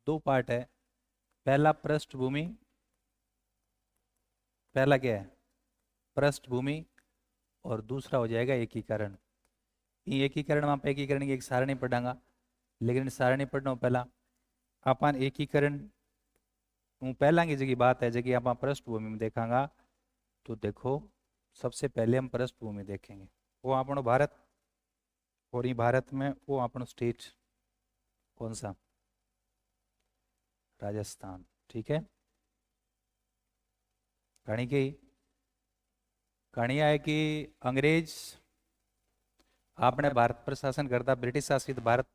दो पार्ट है। पहला पृष्ठभूमि, पहला क्या है पृष्ठभूमि, और दूसरा हो जाएगा एकीकरण। ये एकीकरण में आप एकीकरण की एक सारणी पढ़ांगा, लेकिन सारणी पढ़ना पहला अपन एकीकरण हूँ पहला की जगह बात है जगह आप पृष्ठभूमि में देखांगा। तो देखो सबसे पहले हम पृष्ठभूमि देखेंगे, वो अपनो भारत, और ये भारत में वो अपनो स्टेट कौन सा, राजस्थान। ठीक है, कहानी की कहानी है कि अंग्रेज आपने भारत पर शासन करता, ब्रिटिश शासित भारत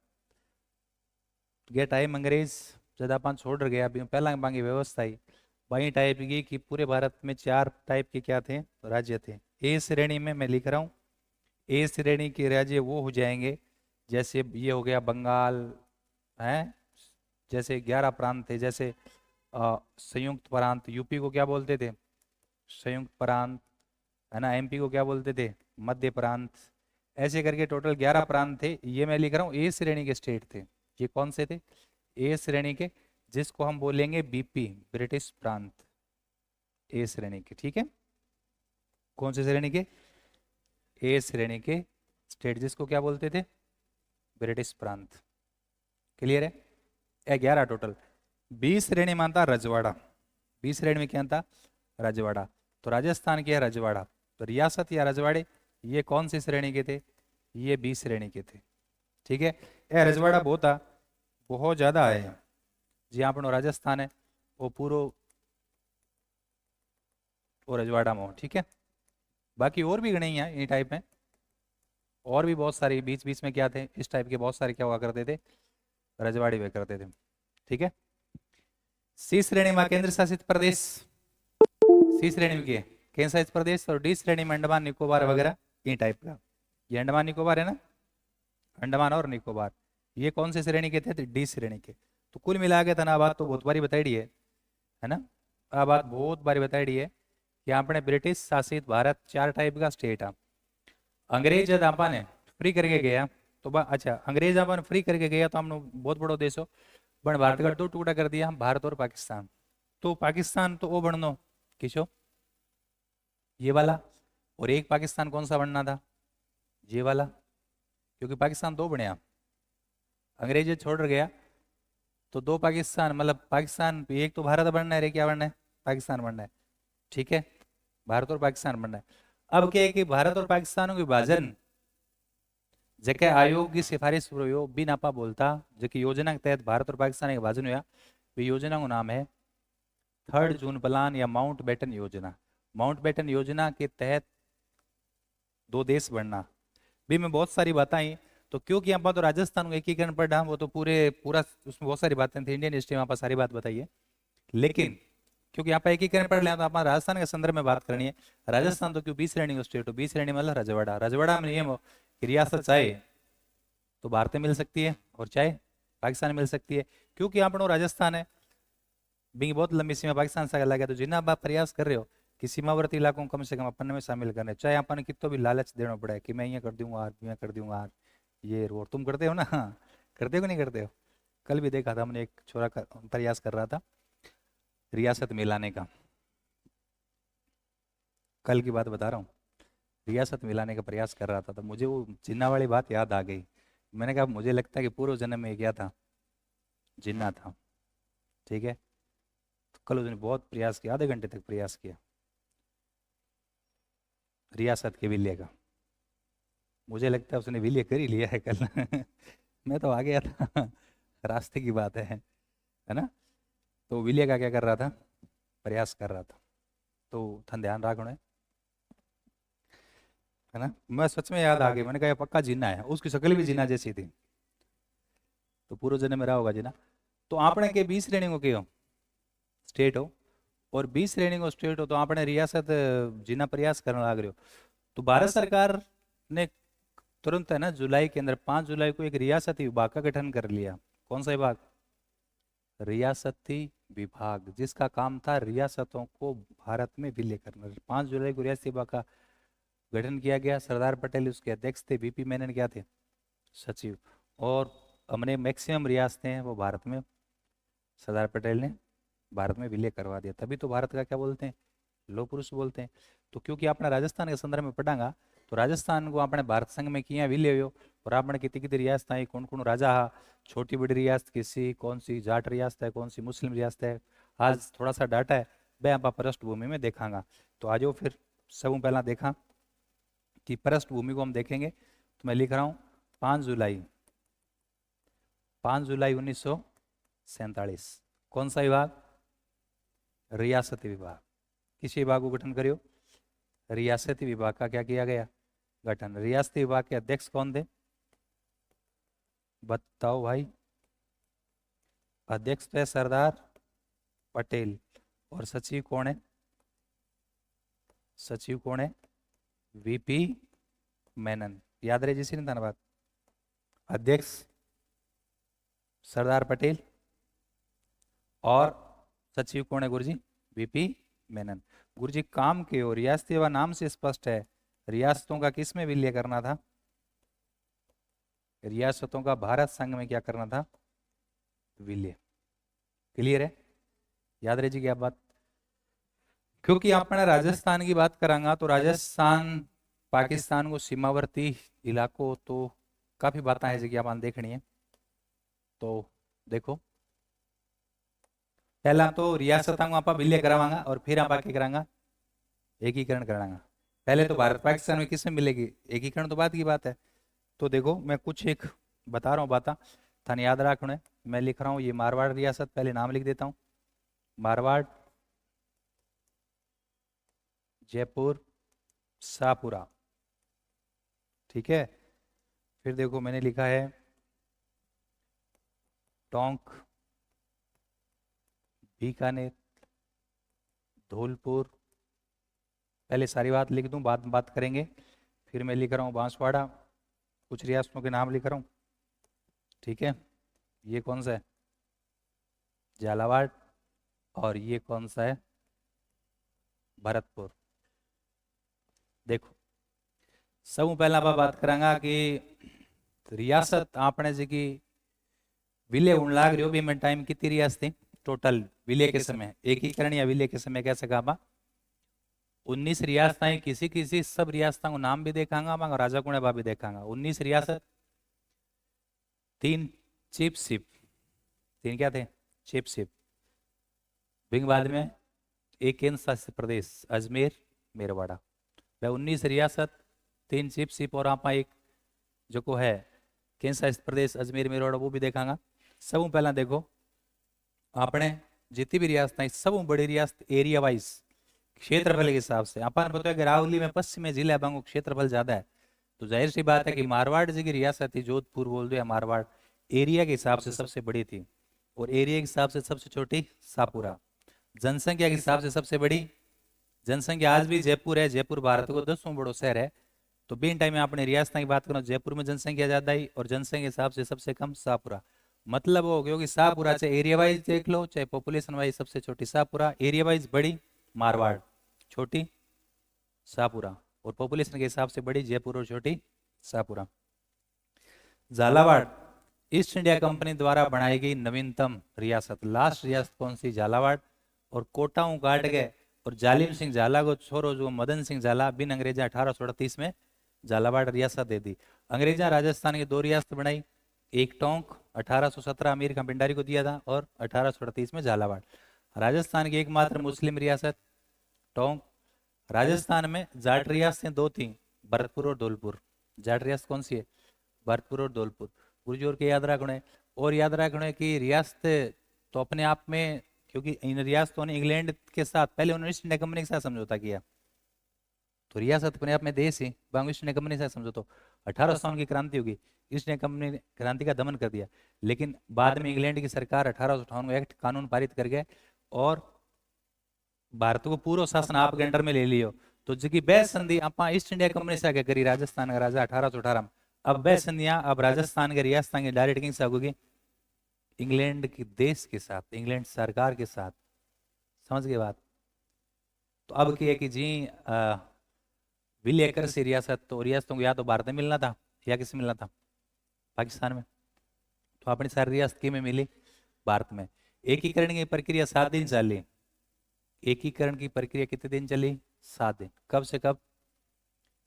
गे टाइम अंग्रेज जब अपन छोड़ गया अभी पहला मांगी व्यवस्था ही वही टाइप की कि पूरे भारत में चार टाइप के क्या थे, राज्य थे। ए श्रेणी में मैं लिख रहा हूँ, ए श्रेणी के राज्य वो हो जाएंगे जैसे ये हो गया बंगाल है, जैसे 11 प्रांत थे, जैसे संयुक्त प्रांत, यूपी को क्या बोलते थे, संयुक्त प्रांत, है ना। एमपी को क्या बोलते थे, मध्य प्रांत। ऐसे करके टोटल 11 प्रांत थे। ये मैं लिख रहा हूँ ए श्रेणी के स्टेट थे। ये कौन से थे, ए श्रेणी के, जिसको हम बोलेंगे बीपी, ब्रिटिश प्रांत, ए श्रेणी के। ठीक है, कौन से श्रेणी के, ए श्रेणी के स्टेट, जिसको क्या बोलते थे, ब्रिटिश प्रांत। क्लियर है, 11 टोटल। 20 श्रेणी में था रजवाड़ा, 20 श्रेणी में क्या था, रजवाड़ा। तो राजस्थान की है रजवाड़ा, तो रियासत या रजवाड़े ये कौन सी श्रेणी के थे, ये 20 श्रेणी के थे। ठीक है, ये रजवाड़ा बहुत था, बहुत ज्यादा है। जी अपनो राजस्थान है वो पूरो वो रजवाड़ा में हो। ठीक है, बाकी और भी गणे हैं ये टाइप में, और भी बहुत सारे बीच बीच में क्या थे इस टाइप के बहुत सारे क्या हुआ करते थे, रजवाड़ी हुआ करते थे। ठीक है, सी श्रेणी में केंद्र शासित प्रदेश, सी श्रेणी में क्या केंद्र शासित प्रदेश, और डी श्रेणी में अंडमान निकोबार वगैरह ये टाइप का। ये अंडमान निकोबार है ना, अंडमान और निकोबार, ये कौन से श्रेणी के थे, तो डी श्रेणी के। तो कुल मिला के तना बात तो बहुत बारी बताई है ना, आ बात बहुत बारी बताई है कि आपने ब्रिटिश शासित भारत चार टाइप का स्टेट है। अंग्रेज जब आपने फ्री करके गया तो अच्छा अंग्रेज आपने फ्री करके गया तो हमने बहुत बड़ो देश हो, पण भारत का दो टुकड़ा कर दिया, भारत और पाकिस्तान। तो पाकिस्तान तो वो बननो किसो, ये वाला, और एक पाकिस्तान कौन सा बनना था, ये वाला, क्योंकि पाकिस्तान दो बनया, अंग्रेज छोड़ गया तो दो पाकिस्तान, मतलब पाकिस्तान एक तो भारत बनना है, रे क्या बनना है, पाकिस्तान बनना है। ठीक है, भारत और पाकिस्तान बनना है। अब क्या है कि भारत और पाकिस्तान के विभाजन जके आयोग की सिफारिश हुई बिन आपा बोलता जकी योजना के तहत भारत और पाकिस्तान के विभाजन हुआ, वे योजना का नाम है 3 जून प्लान या माउंट बेटन योजना। माउंट बेटन योजना के तहत दो देश बनना भी मैं बहुत सारी बातें आई। तो क्योंकि यहाँ पर तो राजस्थान को एकीकरण पढ़ा वो तो पूरा उसमें बहुत सारी बातें थी, इंडियन हिस्ट्री में आप सारी बात बताइए, लेकिन क्योंकि यहाँ पर एकीकरण पढ़ लिया तो आप राजस्थान के संदर्भ में बात करनी है। राजस्थान तो क्यों 20 श्रेणी का स्टेट हो, 20 श्रेणी मतलब रजवाड़ा, रजवाड़ा में नियम हो कि रियासत चाहे तो भारत में मिल सकती है और चाहे पाकिस्तान में मिल सकती है। क्योंकि अपनो राजस्थान है बिंग बहुत लंबी सीमा पाकिस्तान से लगा, तो जिन्ना आप प्रयास कर रहे हो कि सीमावर्ती इलाकों को कम से कम अपन में शामिल करने, चाहे अपन कितो भी लालच देना पड़े कि मैं ये कर दूंगा मैं कर दूंगा ये और तुम करते हो ना, हाँ करते हो कि नहीं करते हो। कल भी देखा था हमने एक छोरा प्रयास कर रहा था रियासत मिलाने का, कल की बात बता रहा हूँ, रियासत मिलाने का प्रयास कर रहा था तो मुझे वो जिन्ना वाली बात याद आ गई। मैंने कहा मुझे लगता है कि पूर्व जन्म में क्या था, जिन्ना था। ठीक है, तो कल उसने बहुत प्रयास किया, आधे घंटे तक प्रयास किया रियासत के विलय का। मुझे लगता है उसने विलय कर ही लिया है कल मैं तो आ गया था रास्ते की बात है ना। तो विलय का क्या कर रहा था, प्रयास कर रहा था। तो थन ध्यान रखना है ना। मैं सच में याद आ गई, मैंने कहा ये पक्का जीना है, उसकी शक्ल भी जीना जैसी थी, तो पूर्व जन्म में रहा होगा जीना। तो आपने के 20 श्रेणी को क्यों स्टेट हो और 20 श्रेणी को स्टेट हो तो आपने रियासत जीना प्रयास करने लग रहे हो। तो भारत सरकार ने तुरंत है ना जुलाई के अंदर 5 जुलाई को एक रियासती विभाग का गठन कर लिया। कौन सा विभाग, रियासती विभाग, जिसका काम था रियासतों को भारत में विलय करना। 5 जुलाई को रियासती विभाग का गठन किया गया, सरदार पटेल उसके अध्यक्ष थे, बीपी मेनन क्या थे, सचिव। और हमने मैक्सिमम रियासतें हैं वो भारत में सरदार पटेल ने भारत में विलय करवा दिया, तभी तो भारत का क्या बोलते हैं, लोह पुरुष बोलते हैं। तो क्योंकि आपने राजस्थान के संदर्भ में पढ़ांगा तो राजस्थान को आपने भारत संघ में किया विलय हो, और आपने कितनी कितनी रियासत आई, कौन कौन राजा हा, छोटी बड़ी रियासत किसी, कौन सी जाट रियासत है, कौन सी मुस्लिम रियासत है, आज थोड़ा सा डाटा है वह आप पृष्ठभूमि में देखांगा। तो आज फिर सब पहला देखा कि पृष्ठभूमि को हम देखेंगे, तो मैं लिख रहा हूँ 5 जुलाई 1947। कौन सा विभाग, रियासती विभाग। किस विभाग को गठन करियो, रियासती विभाग का क्या किया गया, गठन। रियासती विभाग के अध्यक्ष कौन थे, बताओ भाई। अध्यक्ष थे सरदार पटेल, और सचिव कौन है, सचिव कौन है, वीपी मेनन। याद रहे जिसी ने बात, अध्यक्ष सरदार पटेल और सचिव कौन है गुरुजी, वीपी मेनन। गुरुजी काम के और रियासती व नाम से स्पष्ट है, रियासतों का किस में विलय करना था, रियासतों का भारत संघ में क्या करना था, विलय। क्लियर है, याद रहे क्या बात। क्योंकि आपने राजस्थान की बात करांगा तो राजस्थान पाकिस्तान को सीमावर्ती इलाकों, तो काफी बातें है जी आप देखनी है। तो देखो पहला तो रियासतों को आप विलय करावांगा और फिर आप आके करांगा एकीकरण करांगा। पहले तो भारत पाकिस्तान में किसमें मिलेगी, एकीकरण तो बात की बात है। तो देखो मैं कुछ एक बता रहा हूँ बात, थाने याद रखना है। मैं लिख रहा हूँ ये मारवाड़ रियासत, पहले नाम लिख देता हूँ, मारवाड़, जयपुर, शाहपुरा, ठीक है। फिर देखो मैंने लिखा है टोंक, बीकानेर, धौलपुर। पहले सारी बात लिख दूं, बाद में बात करेंगे। फिर मैं लिख रहा हूँ बांसवाड़ा, कुछ रियासतों के नाम लिख रहा हूँ, ठीक है। ये कौन सा है, झालावाड़, और ये कौन सा है, भरतपुर। देखो सब पहला आप बात करांगा कि रियासत आपने जी की विलय होने लाग रही हो भी, मैं टाइम कितनी रियासत थी टोटल विलय के समय, एकीकरण या विलय के समय कह सका आप 19 रियासतें। किसी किसी सब रियासतों को नाम भी देखांगा, मैं राजा कुणे भी देखांगा। 19 रियासत, 3 चीफ शिप, 3 क्या थे, चीफ शिप। बिंग बाद में एक केंद्र शासित प्रदेश अजमेर मेरवाड़ा। वह 19 रियासत, 3 चीफ शिप, और आप एक जो को है केंद्र शासित प्रदेश अजमेर मेरवाड़ा, वो भी देखांगा। सब पहला देखो आपने जितनी भी रियासतें, सब बड़ी रियासत एरिया वाइज क्षेत्रफल के हिसाब से अपन पता है कि रावली में पश्चिम में जिला बांगो क्षेत्रफल ज्यादा है, तो जाहिर सी बात है कि मारवाड़ जी की रियासत थी, जोधपुर बोल दो या मारवाड़, एरिया के हिसाब से सबसे बड़ी थी, और एरिया के हिसाब से सबसे छोटी शाहपुरा। जनसंख्या के हिसाब से सबसे बड़ी, जनसंख्या आज भी जयपुर है, जयपुर भारत को 10वां बड़ा शहर है। तो बीन टाइम में आपने रियासत की बात करो, जयपुर में जनसंख्या ज्यादा ही, और जनसंख्या के हिसाब से सबसे कम शाहपुरा। मतलब वो हो कि शाहपुरा चाहे एरिया वाइज देख लो चाहे पॉपुलेशन वाइज सबसे छोटी शाहपुरा, एरिया वाइज बड़ी मारवाड़, छोटी शाहपुरा, और पॉपुलेशन के हिसाब से बड़ी जयपुर और छोटी Shahpura. Jhalawar east India company द्वारा बनाई गई नवीनतम रियासत, लास्ट रियासत कौन सी, झालावाड़। और कोटाऊ काट गए और जालिम सिंह झाला को छोरो जो मदन सिंह झाला बिन अंग्रेजा 1838 में झालावाड़ रियासत दे दी। अंग्रेजा राजस्थान की 2 रियासत बनाई, एक टोंक 1817 अमीर खां भंडारी को दिया था, और 1838 में झालावाड़। राजस्थान की एकमात्र मुस्लिम रियासत टोंक। राजस्थान में जाट रियासतें 2 थी, भरतपुर और धौलपुर। जाट रियासत कौन सी है, भरतपुर और धौलपुर। गुरुजोर के याद रखना है। और याद रखना है कि रियासत तो अपने आप में, क्योंकि इन रियासतों ने इंग्लैंड के साथ पहले उन्होंने ईस्ट इंडिया कंपनी के साथ समझौता किया, तो रियासत अपने आप में देश ही बांग्ला ईस्ट इंडिया कंपनी से समझौता। 1857 की क्रांति होगी, ईस्ट इंडिया कंपनी ने क्रांति का दमन कर दिया, लेकिन बाद में इंग्लैंड की सरकार 1858 में एक्ट कानून पारित कर गए और भारत को पूरा शासन आपके अंडर में ले लियो। तो जी बे संधि आप ईस्ट इंडिया कंपनी से आगे करी, राजस्थान का राजा 1818 में। अब बे संधियां अब राजस्थान के रियासत की डायरेक्ट किंग से होगी, इंग्लैंड के देश के साथ, इंग्लैंड सरकार के साथ। समझ गए बात। तो अब क्या है कि जी विलय कर से रियासत, तो रियासतों को या तो भारत में मिलना था या किसे मिलना था, पाकिस्तान में। तो अपनी सारी रियासत की में मिली, भारत में। एकीकरण की प्रक्रिया 7 दिन चली। एकीकरण की प्रक्रिया कितने दिन चली? 7 दिन। कब से कब?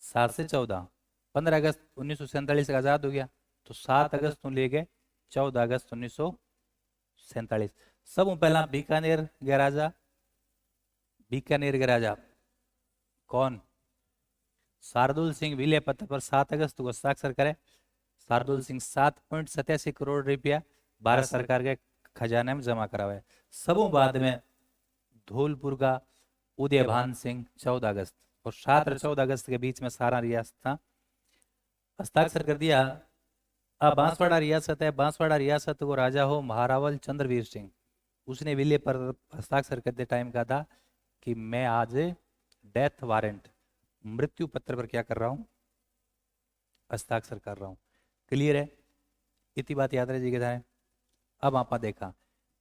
7 से 14। 15 अगस्त 1947 का आजाद हो गया, तो 7 अगस्त तो ले गए 14 अगस्त 1947। सब पहला बीकानेर गया राजा। बीकानेर के राजा कौन? शार्दुल सिंह विलय पत्र पर 7 अगस्त को हस्ताक्षर करे। शार्दुल सिंह 7.87 करोड़ रुपया भारत सरकार के खजाने में जमा करावे। सबों बाद में धौलपुर का उदयभान सिंह 14 अगस्त, और 7 और 14 अगस्त के बीच में सारा रियासत था हस्ताक्षर कर दिया। अब बांसवाड़ा रियासत है, बांसवाड़ा रियासत को राजा हो महारावल चंद्रवीर सिंह। उसने विलय पर हस्ताक्षर करते टाइम कहा था कि मैं आज डेथ वारंट, मृत्यु पत्र पर क्या कर रहा हूं? हस्ताक्षर कर रहा हूं। क्लियर है? इतनी बात याद रही है। अब आपा देखा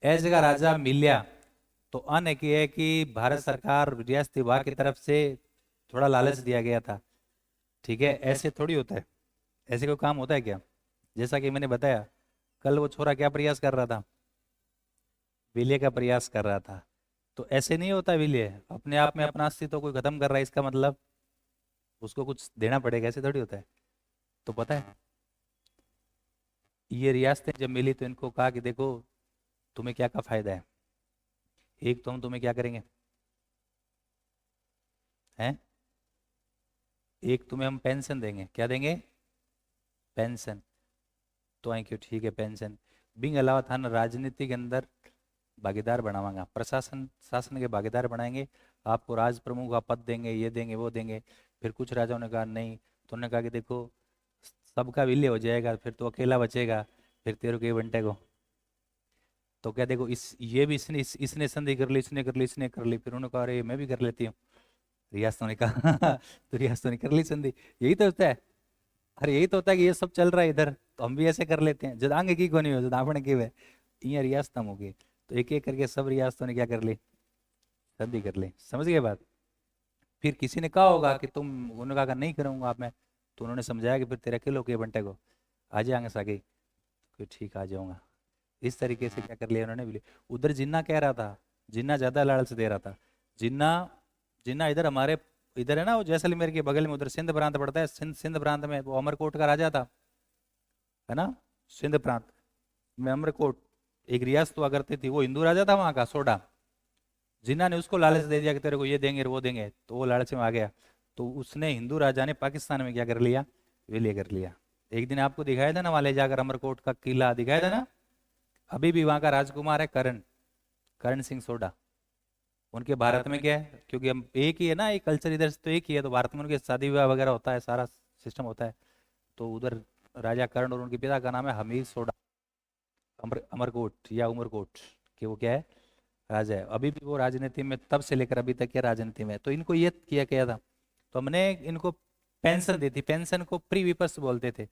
ऐ जगह राजा मिलिया तो अन की है कि भारत सरकार रियासती विभाग की तरफ से थोड़ा लालच दिया गया था। ठीक है, ऐसे थोड़ी होता है, ऐसे कोई काम होता है क्या? जैसा कि मैंने बताया, कल वो छोरा क्या प्रयास कर रहा था? विलय का प्रयास कर रहा था। तो ऐसे नहीं होता विलय, अपने आप में अपना अस्तित्व कोई खत्म कर रहा है, इसका मतलब उसको कुछ देना पड़ेगा, ऐसे थोड़ी होता है। तो पता है ये रियासतें जब मिली तो इनको कहा कि देखो तुम्हें क्या का फायदा है। एक तो हम तुम्हें क्या करेंगे, हैं? एक तुम्हें हम पेंशन देंगे। क्या देंगे? पेंशन। तो आई क्यों, ठीक है पेंशन। बिंग अलावा था ना राजनीति के अंदर भागीदार बनावांगा, प्रशासन शासन के भागीदार बनाएंगे, आपको राज प्रमुख का पद देंगे, ये देंगे वो देंगे। फिर कुछ राजाओं ने कहा नहीं, तो उन्होंने कहा कि देखो सबका विलय हो जाएगा, फिर तो अकेला बचेगा, फिर तेरे को ये बंटेगा। तो क्या देखो ये भी इसने संधि कर ली, इसने कर ली, इसने कर ली, फिर उन्होंने कहा अरे मैं भी कर लेती हूँ। रियासतों ने कहा तो रियासतों ने कर ली संधि। यही तो होता है। अरे यही तो होता है कि ये सब चल रहा है इधर, तो हम भी ऐसे कर लेते हैं। जद आगे की को नहीं हो, जद आपने की है ये रियासत हो गई। तो एक एक करके सब रियासतों ने क्या कर ली? संधि कर ली। समझ गए बात? फिर किसी ने कहा होगा कि तुम, उन्होंने कहा नहीं करूंगा आप मैं, तो उन्होंने समझाया कि फिर तेरे अकेले के बंटे को आ जाएंगे सागे। कोई ठीक आ जाऊंगा। इस तरीके से क्या कर लिया उन्होंने भी। उधर जिन्ना कह रहा था, जिन्ना ज्यादा लालच दे रहा था। जिन्ना जिन्ना इधर हमारे इधर है ना, वो जैसलमेर के बगल में, उधर सिंध प्रांत पड़ता है। सिंध प्रांत में वो अमरकोट का राजा था, है ना। सिंध प्रांत में अमरकोट एक रियासत हुआ करती थी, वो हिंदू राजा था वहां का, सोडा। जिन्ना ने उसको लालच दे दिया कि तेरे को ये देंगे वो देंगे, तो वो लालच में आ गया। तो उसने, हिंदू राजा ने पाकिस्तान में क्या कर लिया? विलय कर लिया। एक दिन आपको दिखाया था ना वहां ले जाकर, अमरकोट का किला दिखाया था ना। अभी भी वहां का राजकुमार है करण, करण सिंह सोडा। उनके भारत में क्या है, क्योंकि हम एक ही है ना, एक कल्चर इधर से तो एक ही है, तो भारत में उनके शादी विवाह वगैरह होता है, सारा सिस्टम होता है। तो उधर राजा कर्ण और उनके पिता का नाम है हमीर सोडा। अमरकोट या उमरकोट कि वो क्या है? राजा है। अभी भी वो राजनीति में, तब से लेकर अभी तक क्या राजनीति में। तो इनको ये किया गया था, तो हमने इनको पेंशन दी थी। पेंशन को प्री विपर्स बोलते थे।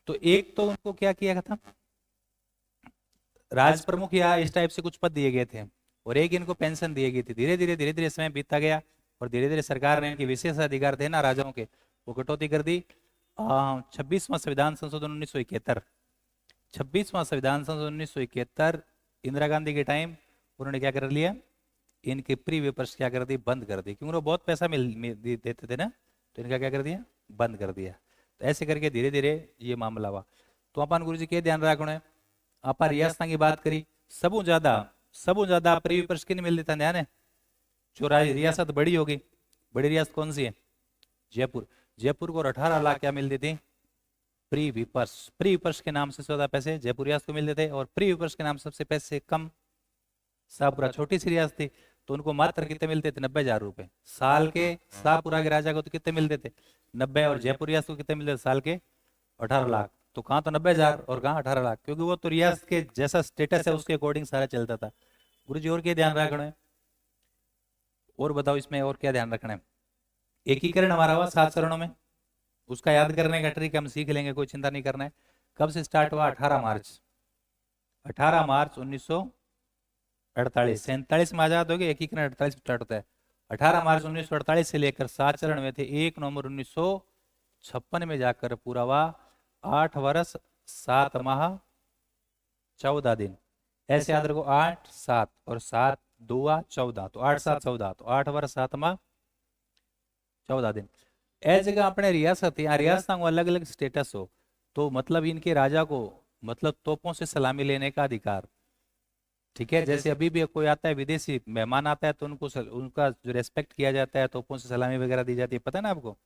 तो एक तो उनको क्या किया था, राज प्रमुख या इस टाइप से कुछ पद दिए गए थे, और एक इनको पेंशन दी गई थी। धीरे धीरे समय बीतता गया, और धीरे धीरे सरकार ने इनके विशेष अधिकार थे ना राजाओं के, वो कटौती कर दी। 26वां संविधान संशोधन 1971, 26वां संविधान संशोधन 1971 इंदिरा गांधी के टाइम उन्होंने क्या कर लिया, इनके प्री वेपर्स क्या कर दी, बंद कर दी। क्योंकि वो बहुत पैसा देते थे ना, तो इनका क्या कर दिया, बंद कर दिया। तो ऐसे करके धीरे धीरे ये मामला हुआ। तो अपन गुरु जी के ध्यान रखना है, आप रियासत की बात करी, सबू ज्यादा प्री वेपर्स किन मिल देता ध्यान है। जो रियासत बड़ी होगी, बड़ी रियासत कौन सी है? जयपुर। जयपुर को 18 लाख क्या मिलती थी? प्री विपर्स। प्री विपर्स के नाम से ज्यादा पैसे जयपुर रियासत को मिलते थे, और प्री विपर्स के नाम से सबसे पैसे कम शाहपुरा, छोटी सी रियासत थी, तो उनको मात्र कितने मिलते थे? 90,000 रुपए साल के। शाहपुरा के राजा को तो कितने मिलते थे? 90। और जयपुर रियासत को कितने मिलते थे साल के? 18 लाख। तो कहाँ तो 90,000 और कहाँ 18 लाख, क्योंकि वो तो रियासत के जैसा स्टेटस है उसके अकॉर्डिंग सारा चलता था। गुरु जी और क्या ध्यान रखना है, और बताओ इसमें और क्या ध्यान रखना है? एकीकरण हमारा हुआ 7 चरणों में, उसका याद करने का ट्रिक हम सीख लेंगे, कोई चिंता नहीं करना है। कब से स्टार्ट हुआ? 18 मार्च। 18 मार्च 1948। 47 में आजाद हो गए, एकीकरण 48 में स्टार्ट होता है। 18 मार्च 1948 से लेकर 7 चरण में थे। 1 नवंबर 1956 में जाकर पूरा हुआ 8 वर्ष 7 माह 14 दिन। ऐसे याद रखो 8 7 और 7 2 14, तो 8 7 14, तो 8 वर 7 में 14 दिन। ए जगह अपने रियासत, यहाँ रियासत को अलग अलग स्टेटस हो, तो मतलब इनके राजा को मतलब तोपों से सलामी लेने का अधिकार। ठीक है, जैसे अभी भी कोई आता है विदेशी मेहमान आता है तो उनको उनका जो रेस्पेक्ट किया जाता है, तोपों से सलामी वगैरह दी जाती है, पता है ना आपको।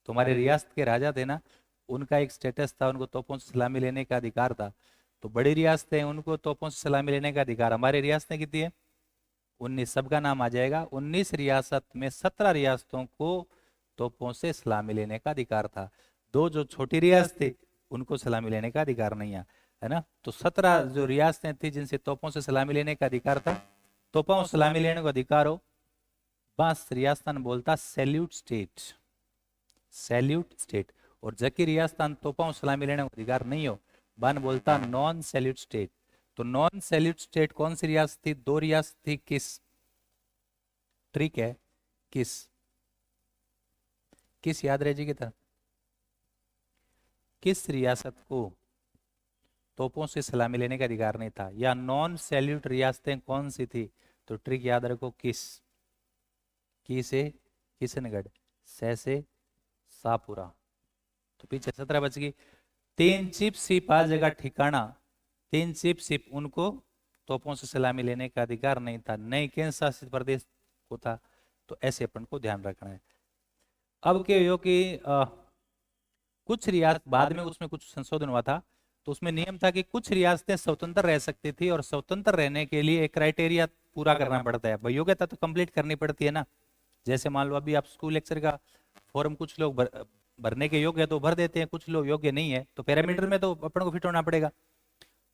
तुम्हारे रियासत के राजा थे ना, उनका एक स्टेटस था, उनको तोपों से सलामी लेने का अधिकार था। तो बड़ी रियासतें उनको तोपों से सलामी लेने का अधिकार, हमारी रियासतें कितनी है 19, सबका नाम आ जाएगा। 19 रियासत में 17 रियासतों को तोपों से सलामी लेने का अधिकार था। दो जो छोटी रियासत थी उनको सलामी लेने का अधिकार नहीं है ना। तो 17 जो रियासतें थी जिनसे तोपों से सलामी लेने का अधिकार था, तोपों से सलामी लेने का अधिकार हो, बस रियासतन बोलता सैल्यूट स्टेट, सैल्यूट स्टेट। और जबकि रियासतन तोपों से सलामी लेने का अधिकार नहीं हो, बन बोलता नॉन सैल्यूट स्टेट। तो नॉन सैल्यूट स्टेट कौन सी रियासत थी, दो रियासत थी, किस, ट्रिक है, किस, किस याद रह जी तरह, किस रियासत को तोपों से सलामी लेने का अधिकार नहीं था, या नॉन सैल्यूट रियासतें कौन सी थी, तो ट्रिक याद रखो किस, की से किशनगढ़, से सापुरा। तो पीछे 17 बच गई। तीन चिप सिप आ जगह ठिकाना, तीन चिप सिप उनको तोपों से सलामी लेने का अधिकार नहीं था, नहीं केंद्र शासित प्रदेश को था। तो ऐसे अपन को ध्यान रखना है। अब क्या हो कि कुछ रियासत बाद में उसमें कुछ संशोधन हुआ था, तो उसमें नियम था कि कुछ रियासतें स्वतंत्र रह सकती थी, और स्वतंत्र रहने के लिए एक क्राइटेरिया पूरा करना पड़ता है, योग्यता तो कंप्लीट करनी पड़ती है ना। जैसे मान लो अभी आप स्कूल लेक्चर का फॉर्म कुछ लोग भरने के योग्य है तो भर देते हैं, कुछ लोग योग्य नहीं है, तो पैरामीटर में तो अपन को फिट होना पड़ेगा।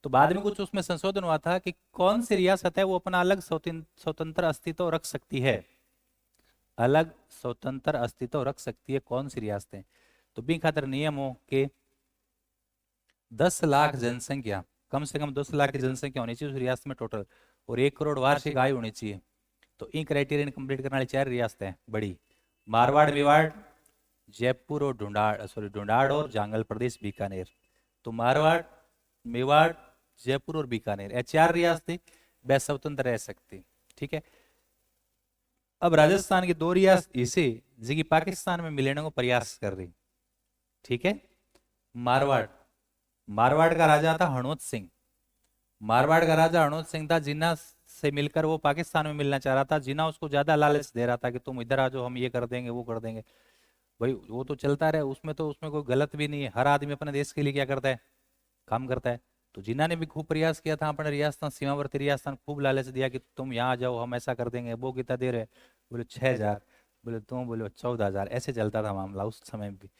तो बाद में कुछ उसमें संशोधन हुआ था कि कौन सी रियासत है वो अपना अलग स्वतंत्र अस्तित्व रख सकती है, अलग स्वतंत्र अस्तित्व रख सकती है, कौन सी रियासतें। तो बी खातर नियम हो कि 10 लाख जनसंख्या, कम से कम 10 लाख की जनसंख्या होनी चाहिए उस रियासत में टोटल, और 1 करोड़ वार्षिक आय होनी चाहिए। तो इन क्राइटेरियन कंप्लीट करने वाली 4 रियासतें बड़ी, मारवाड़, मेवाड़, जयपुर और ढूंढाड़ और जांगल प्रदेश, बीकानेर। तो मारवाड़, मेवाड़, जयपुर और बीकानेर, ये 4 रियासतें वह स्वतंत्र रह सकती। ठीक है। अब राजस्थान की 2 रियासत इसे जिकी पाकिस्तान में मिलने को प्रयास कर रही। ठीक है। मारवाड़, मारवाड़ का राजा था हणोत सिंह, मारवाड़ का राजा हणोत सिंह था, जिन्ना से मिलकर वो पाकिस्तान में मिलना चाह रहा था। जिन्ना उसको ज्यादा लालच दे रहा था कि तुम इधर आ जाओ, हम ये कर देंगे वो कर देंगे। भाई वो तो चलता रहे, उसमें तो उसमें कोई गलत भी नहीं है, हर आदमी अपने देश के लिए क्या करता है, काम करता है। तो जिन्ना ने भी खूब प्रयास किया था, अपने रियासत सीमावर्ती रियासत खूब लालच दिया कि तुम यहाँ आ जाओ, हम ऐसा कर देंगे। वो कितना दे रहे, बोले 6,000, बोले तुम बोले 14,000, ऐसे चलता था मामला उस समय भी।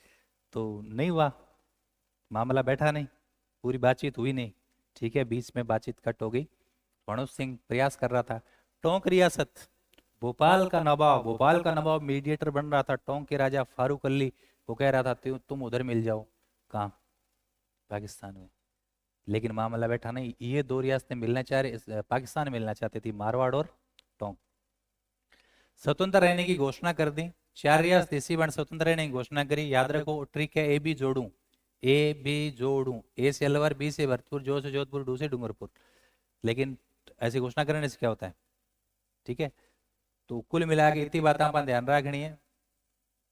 तो नहीं हुआ, मामला बैठा नहीं, पूरी बातचीत हुई नहीं। ठीक है, बीच में बातचीत कट हो गई। रणोज सिंह प्रयास कर रहा था। टोंक रियासत, भोपाल का नवाब मीडिएटर बन रहा था। टोंक के राजा फारूक अली वो कह रहा था तुम उधर मिल जाओ, कहाँ, पाकिस्तान में। लेकिन मामला बैठा नहीं, ये 2 रियासतें मिलना चाह रहे, पाकिस्तान मिलना चाहती थी, मारवाड़ और टोंक। स्वतंत्र रहने की घोषणा कर दी, 4 रियासत इसी बार स्वतंत्र रहने की घोषणा करी। याद रखो ट्रिक है, ए बी जोड़ू, ए बी जोड़ू, ए से अलवर, बी से भरतपुर, जो से जोधपुर, डू से डूंगरपुर। लेकिन ऐसी घोषणा करने से क्या होता है। ठीक है। तो कुल मिला के इतनी बात आप ध्यान रखनी है।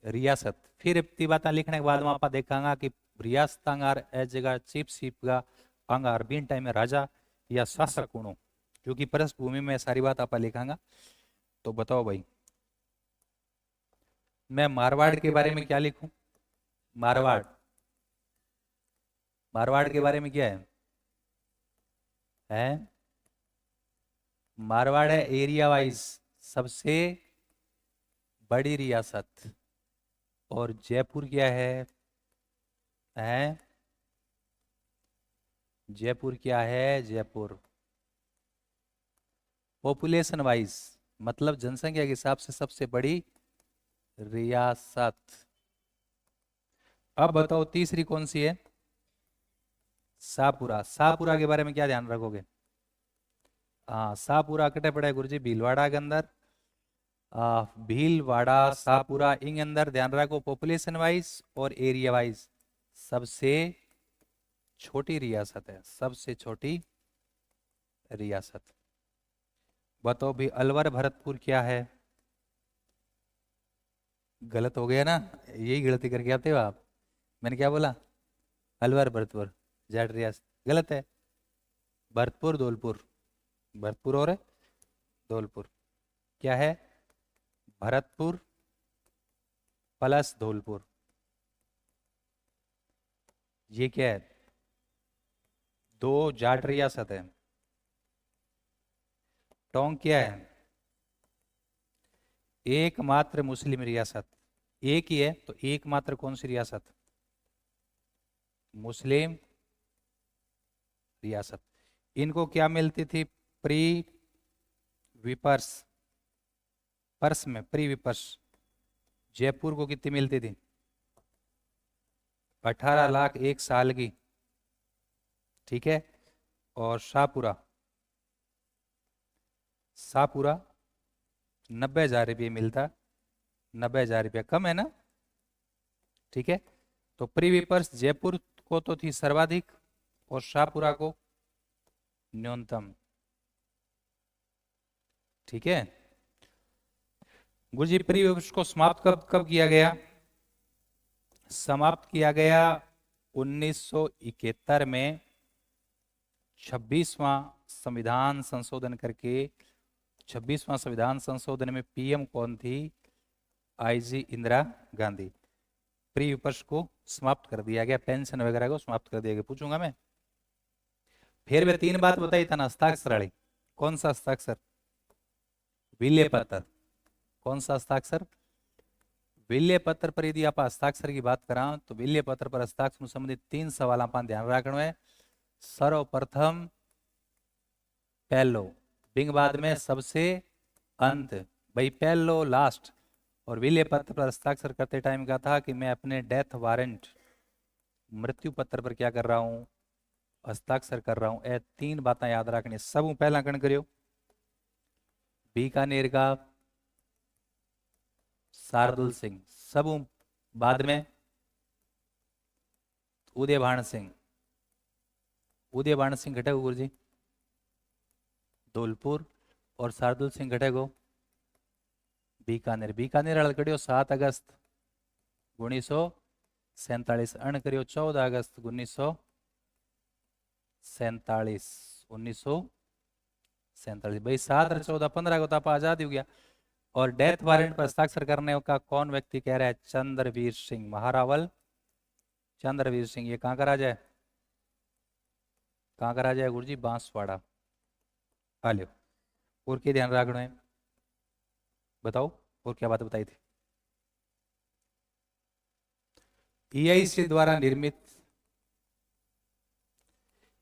रियासत, फिर इतनी बात लिखने के बाद आप देखांगा कि रियासत अंगार ए जगह चीफ सीप का अंगार बीन टाइम में राजा या शासक गुणों, क्योंकि पृष्ठभूमि में सारी बात आप लिखांगा। तो बताओ भाई, मैं मारवाड़ के बारे में क्या लिखूं। मारवाड़, मारवाड़ के बारे में क्या है? मारवाड़ है एरिया वाइज सबसे बड़ी रियासत। और जयपुर क्या है? जयपुर क्या है? जयपुर पॉपुलेशन वाइज, मतलब जनसंख्या के हिसाब से सबसे बड़ी रियासत। अब बताओ तीसरी कौन सी है? शाहपुरा। शाहपुरा के बारे में क्या ध्यान रखोगे? हाँ, शाहपुरा कटे पड़े गुरुजी भीलवाड़ा के अंदर। भीलवाड़ा, शाहपुरा, इन अंदर ध्यान रखो पॉपुलेशन वाइज और एरिया वाइज सबसे छोटी रियासत है, सबसे छोटी रियासत। बताओ भी अलवर भरतपुर क्या है? गलत हो गया ना, यही गलती करके आते हो आप। मैंने क्या बोला? अलवर भरतपुर जाट रियासत, गलत है। भरतपुर धौलपुर, भरतपुर और धौलपुर क्या है? भरतपुर प्लस धौलपुर, ये क्या है? दो जाट रियासत है। टोंक क्या है? एकमात्र मुस्लिम रियासत। एक ही है तो एकमात्र कौन सी रियासत? मुस्लिम रियासत। इनको क्या मिलती थी? प्री विपर्स, पर्स में प्री विपर्स। जयपुर को कितनी मिलती थी? 18 लाख एक साल की, ठीक है। और शाहपुरा, शाहपुरा 90,000 रुपये मिलता। 90,000 रुपया कम है ना, ठीक है। तो प्री विपर्स जयपुर को तो थी सर्वाधिक और शाहपुरा को न्यूनतम, ठीक है। गुरुजी प्री विपर्स को समाप्त कब कब किया गया? समाप्त किया गया 1971 में 26वां संविधान संशोधन करके। 26वां संविधान संशोधन में पीएम कौन थी? आईजी इंदिरा गांधी। प्री विपर्स को समाप्त कर दिया गया, पेंशन वगैरह को समाप्त कर दिया गया। पूछूंगा मैं फिर वे 3 बात बताई था ना, हस्ताक्षर वाली। कौन सा हस्ताक्षर? विल्य पत्र। कौन सा हस्ताक्षर? विल्य पत्र पर यदि आप हस्ताक्षर की बात करा तो विल्य पत्र पर हस्ताक्षर संबंधित 3 सवाल आप ध्यान रखना है। सर्वप्रथम पहलो, बिंग बाद में सबसे अंत, भाई पहलो लास्ट। और विल्य पत्र पर हस्ताक्षर करते टाइम का था कि मैं अपने डेथ वारंट, मृत्यु पत्र पर क्या कर रहा हूं? हस्ताक्षर कर रहा हूं। ए 3 बातें याद रखनी। सब पहला कण करियो बीकानेर का शार्दुल सिंह, सब बाद में उदयभान सिंह। उदयभान सिंह घटेगो गुरु जी धौलपुर और शार्दुल सिंह घटेगो बीकानेर। बीकानेर हल करियो 7 अगस्त 1947, अण करियो 14 अगस्त 1947 भाई 7 और 14 15 को तो आप आजाद हो गया। और डेथ वारंट पर हस्ताक्षर करने का कौन व्यक्ति कह रहा है? चंद्रवीर सिंह महारावल। चंद्रवीर सिंह ये कहां का राजा है? कहां का राजा है गुरुजी? बांसवाड़ा। आलियो और क्या ध्यान रखना है बताओ, और क्या बात बताई थी? ईआईसी द्वारा निर्मित,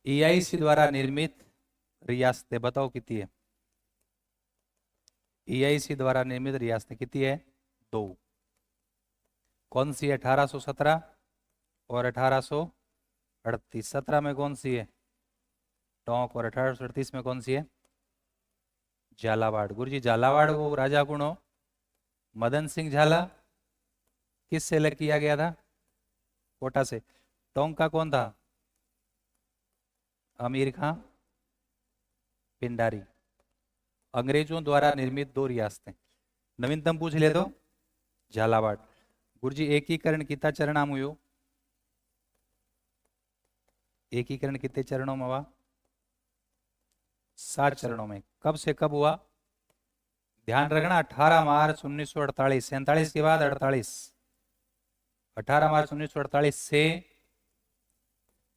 ईआईसी द्वारा निर्मित रियासतें बताओ कितनी है? ईआईसी द्वारा निर्मित रियासतें कितनी है? 2। कौन सी है? 1817 और 1838। 17 में कौन सी है? टोंक। और 1838 में कौन सी है? झालावाड़। गुरुजी झालावाड़ को राजा कौन हो? मदन सिंह झाला। किससे अलग किया गया था? कोटा से। टोंक का कौन था? अमीर खां पिंडारी। अंग्रेजों द्वारा निर्मित 2 रियासतें। नवीनतम पूछ ले तो झालावाड़। गुरुजी एकीकरण कितना चरणा में हुयो? एकीकरण कितने चरणों में हुआ? 7 चरणों में। कब से कब हुआ? ध्यान रखना 18 मार्च 1948, 47 के बाद 48। 18 मार्च 1948 से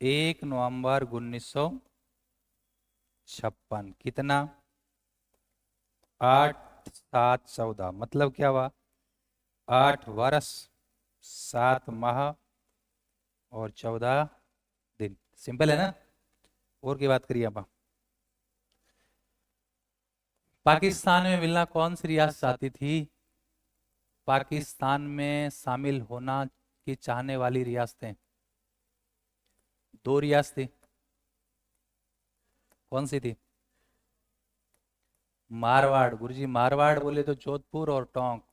1 नवंबर 1956। कितना? 8 7 14, मतलब क्या हुआ? 8 वर्ष 7 माह और 14 दिन। सिंपल है ना? और की बात करिए आप। पाकिस्तान में मिलना कौन सी रियासत चाहती थी? पाकिस्तान में शामिल होना की चाहने वाली रियासतें 2 रियासतें। कौन सी थी? मारवाड़। गुरुजी मारवाड़ बोले तो जोधपुर और टोंक।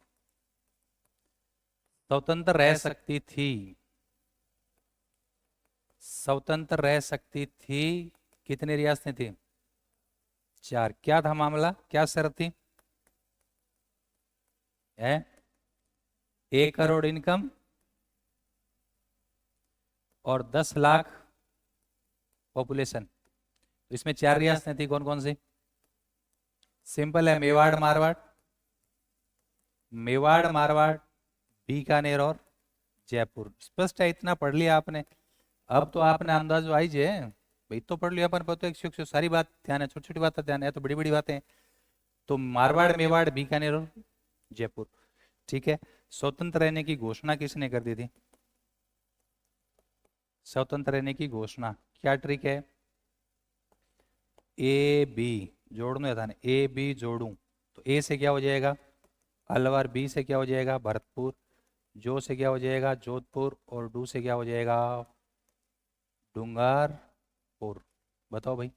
स्वतंत्र रह सकती थी, स्वतंत्र रह सकती थी। कितनी रियासतें थी? 4। क्या था मामला, क्या शर्त थी? है 1 करोड़ इनकम और 10 लाख पॉपुलेशन। इसमें 4 रियासतें थी, कौन कौन सी? सिंपल है, मेवाड़ मारवाड़, मेवाड़ मारवाड़, बीकानेर और जयपुर। स्पष्ट है, इतना पढ़ लिया आपने। अब तो आपने अंदाज आई जे भाई, तो पढ़ लिया अपन, तो एक सारी बात ध्यान है, छोटी छोटी बात ध्यान है, तो बड़ी बड़ी बातें। तो मारवाड़ मेवाड़ बीकानेर और जयपुर, ठीक है। स्वतंत्र रहने की घोषणा किसने कर दी थी? स्वतंत्र रहने की घोषणा, क्या ट्रिक है? ए बी जोड़ना था ना, ए बी जोड़ू तो ए से क्या हो जाएगा? अलवर, बी से क्या हो जाएगा? भरतपुर, जो से क्या हो जाएगा? जोधपुर, और डू से क्या हो जाएगा? डूंगरपुर। बताओ भाई,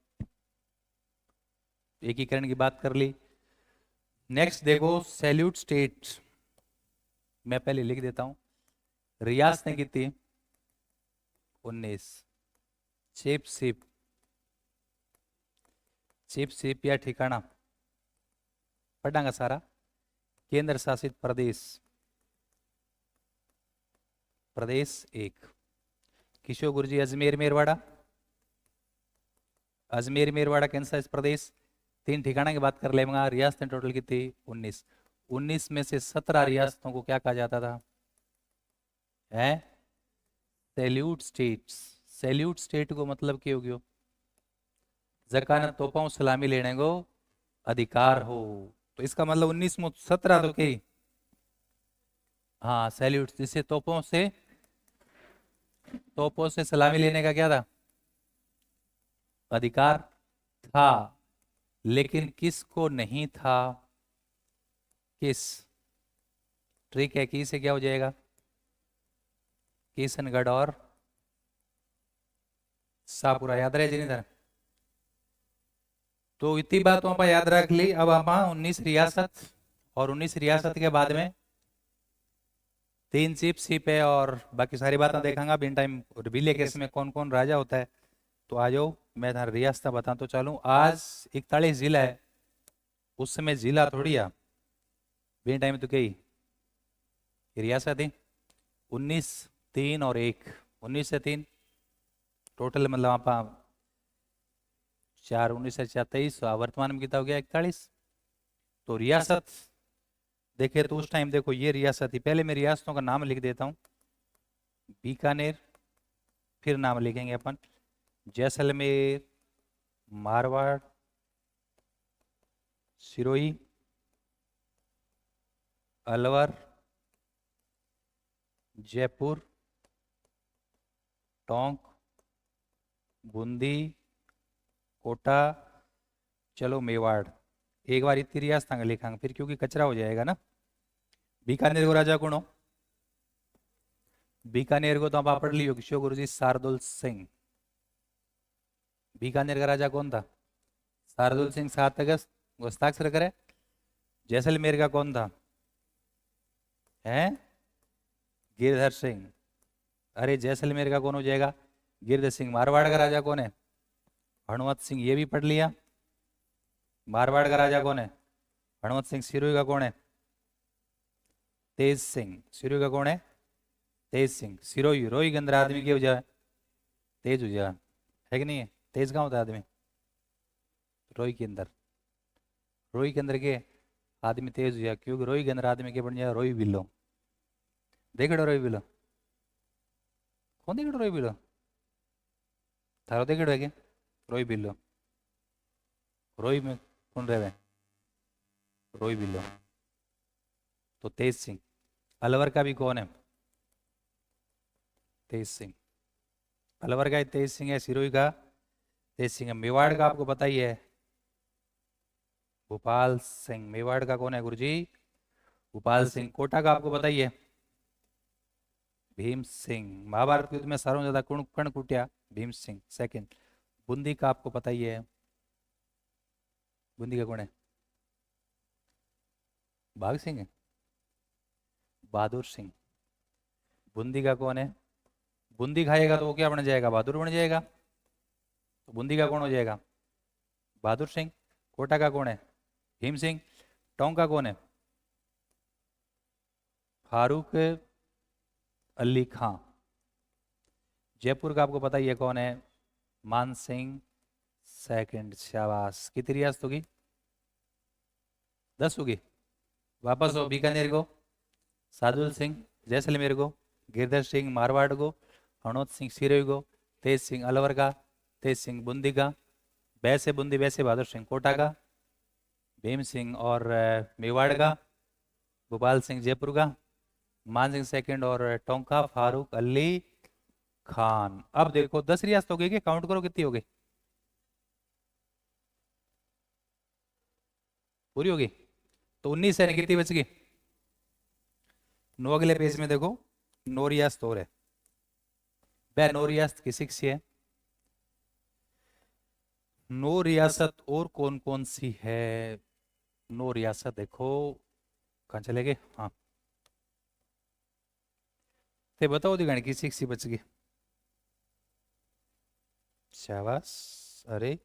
एकीकरण की बात कर ली। नेक्स्ट देखो, सैल्यूट स्टेट, मैं पहले लिख देता हूं। रियासतें कितनी? 19। चिप सिप, चिप सिप या ठिकाना पढ़ांगा सारा। केंद्र शासित प्रदेश, प्रदेश 1। किशोर गुरु जी, अजमेर मेरवाड़ा, अजमेर मेरवाड़ा केंद्र शासित प्रदेश। 3 ठिकाना की बात कर लेंगे। रियासतें टोटल कितनी? 19। 19 में से 17 रियासतों को क्या कहा जाता था? है सैल्यूट स्टेट्स। सैल्यूट स्टेट को मतलब क्या हो गया? जकान तोपाओं सलामी लेने को अधिकार हो। तो इसका मतलब 19 में 17 तो क्या? हाँ सैल्यूट, जिससे तोपों से सलामी लेने का क्या था? अधिकार था। लेकिन किसको नहीं था? किस? ट्रिक है, की से क्या हो जाएगा? किशनगढ़ और शाहपुरा, याद रहे जिन्हें। तो इतनी बात आप याद रख ली। अब आप 19 रियासत, और 19 रियासत के बाद में 3 चिप सिप है, और बाकी सारी बातें देखेंगे बिन टाइम। रिबीले केस में कौन कौन राजा होता है? तो आ जाओ, मैं था रियासत बता तो चलूं। आज 41 जिला है, उस समय जिला थोड़ी है। बिन टाइम तो कही रियासत थी 19, 3 और 1, 19 से 3 टोटल, मतलब आप 4, 19 से 4 23, वर्तमान में कितना हो गया? 41। तो रियासत देखे तो उस टाइम देखो ये रियासत थी। पहले मैं रियासतों का नाम लिख देता हूँ। बीकानेर, फिर नाम लिखेंगे अपन जैसलमेर, मारवाड़, सिरोही, अलवर, जयपुर, टोंक, बूंदी, कोटा, चलो मेवाड़। एक बार इतनी रियासत लिखांगे फिर, क्योंकि कचरा हो जाएगा ना। बीकानेर को राजा कौन हो? बीकानेर को तो आप पढ़ लियो, किशोर गुरु जी, शार्दुल सिंह। बीकानेर का राजा कौन था? शार्दुल सिंह। 7 अगस्त को हस्ताक्षर करे। जैसलमेर का कौन था? है गिरधर सिंह। अरे जैसलमेर का कौन हो जाएगा? गिरधर सिंह। मारवाड़ का राजा कौन है? हनुमत सिंह, ये भी पढ़ लिया। मारवाड़ का राजा कौन है? हनुमत सिंह। सिरोही का कौन है? तेज सिंह। सिरोही का कौन है? तेज सिंह। सिरोही, रोही के अंदर आदमी क्या हो जाए? तेज हो जाए, है कि नहीं है? तेज कहाँ होता है आदमी? रोही के अंदर। रोही के अंदर के आदमी तेज हो जाए, क्योंकि रोही के अंदर आदमी के बन जाए रोही बिल्लो। देखो रोही बिल्लो, कौन देखो रोही बिल्लो? थारो देखो है क्या रोही बिल्लो? रोही में कौन रहे? रोही बिल्लो। तो तेज सिंह। अलवर का भी कौन है? तेज सिंह। अलवर का तेज सिंह है, सिरोही का तेज सिंह है। मेवाड़ का आपको पता ही है, भोपाल सिंह। मेवाड़ का कौन है गुरुजी? भोपाल सिंह। कोटा का आपको पता ही है, भीम सिंह। महाभारत युद्ध में सारों ज्यादा कर्ण कुटिया भीम सिंह सेकंड। बूंदी का आपको पता ही है, बूंदी का कौन है? भाग सिंह है? बहादुर सिंह। बूंदी का कौन है? बूंदी खाएगा तो वो क्या बन जाएगा? बहादुर बन जाएगा। तो बूंदी का कौन हो जाएगा? बहादुर सिंह। कोटा का कौन है? भीम सिंह। टोंक का कौन है? फारूक अली खां। जयपुर का आपको पता ही है कौन है? मान सिंह सेकंड। शाबाश। कितनी रियासत होगी? 10 होगी। वापस हो बीकानेर को सादुल सिंह, जैसलमेर को गिरधर सिंह मारवाड़ को, हनोत सिंह सिरोही को, तेज सिंह अलवर का, तेज सिंह बूंदी का, वैसे बूंदी वैसे बहादुर सिंह कोटा का, भीम सिंह और मेवाड़ का, भोपाल सिंह जयपुर का, मान सिंह सेकंड और टोंका फारूक अली खान। अब देखो 10 रियासत हो गई, काउंट करो कितनी हो गई? पूरी होगी। तो 19 है, कितनी बच गई? 9। अगले पेज में देखो 9 रियासत और है। वह 9 रियासत किसी किसी है? 9 रियासत और कौन कौन सी है? 9 रियासत देखो कहाँ चले गए। हाँ ते बताओ दी गण किसी किसी बच गई। शाबाश। अरे